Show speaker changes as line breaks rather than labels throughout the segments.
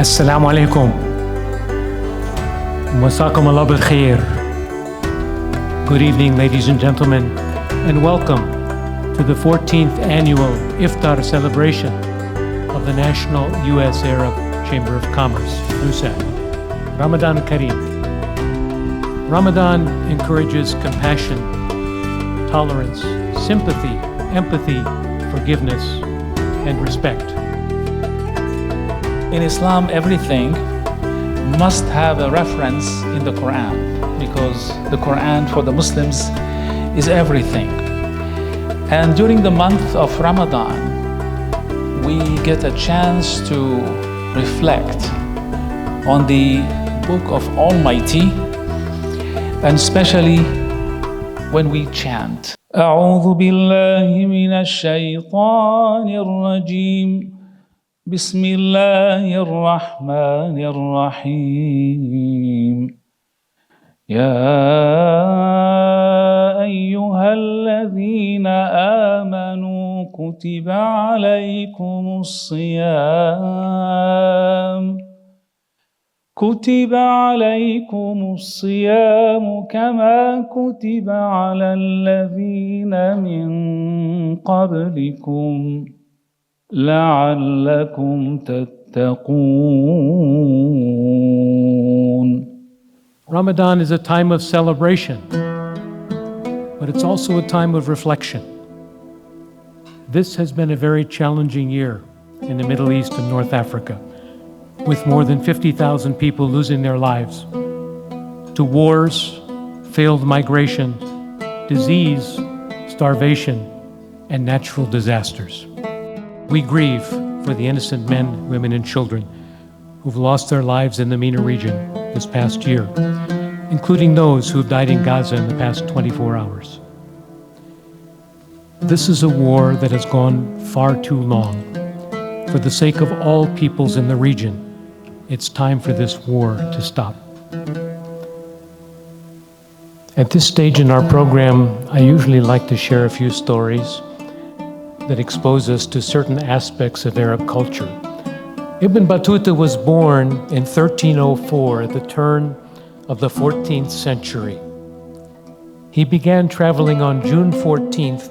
Assalamu alaikum. Masakum Allah bil khair. Good evening, ladies and gentlemen, and welcome to the 14th annual Iftar celebration of the National U.S. Arab Chamber of Commerce, NUSACC. Ramadan Kareem. Ramadan encourages compassion, tolerance, sympathy, empathy, forgiveness, and respect.
In Islam, everything must have a reference in the Quran, because the Quran for the Muslims is everything. And during the month of Ramadan, we get a chance to reflect on the Book of Almighty, and especially when we chant. أعوذ بالله من الشيطان الرجيم بسم الله الرحمن الرحيم يا أيها الذين آمنوا كتب عليكم الصيام كما كتب على الذين من قبلكم لعلكم تتقون.
Ramadan is a time of celebration, but it's also a time of reflection. This has been a very challenging year in the Middle East and North Africa, with more than 50,000 people losing their lives to wars, failed migration, disease, starvation, and natural disasters. We grieve for the innocent men, women, and children who've lost their lives in the MENA region this past year, including those who've died in Gaza in the past 24 hours. This is a war that has gone far too long. For the sake of all peoples in the region, it's time for this war to stop. At this stage in our program, I usually like to share a few stories that expose us to certain aspects of Arab culture. Ibn Battuta was born in 1304 at the turn of the 14th century. He began traveling on June 14th,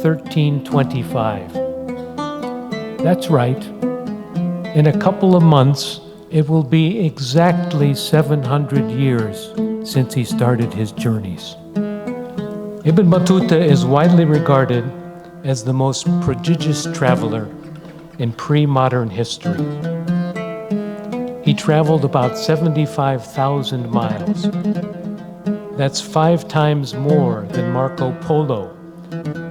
1325. That's right. In a couple of months, it will be exactly 700 years since he started his journeys. Ibn Battuta is widely regarded as the most prodigious traveler in pre-modern history. He traveled about 75,000 miles. That's 5 times more than Marco Polo,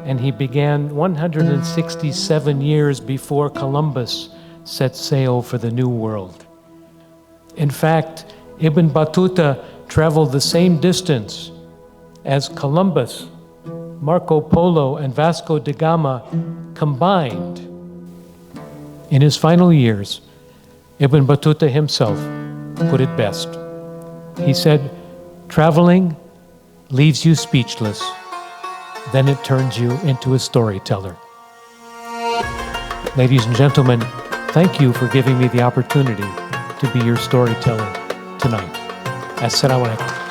and he began 167 years before Columbus set sail for the New World. In fact, Ibn Battuta traveled the same distance as Columbus, Marco Polo, and Vasco da Gama combined. In his final years, Ibn Battuta himself put it best. He said, "Traveling leaves you speechless, then it turns you into a storyteller." Ladies and gentlemen, thank you for giving me the opportunity to be your storyteller tonight. Assalamu alaikum.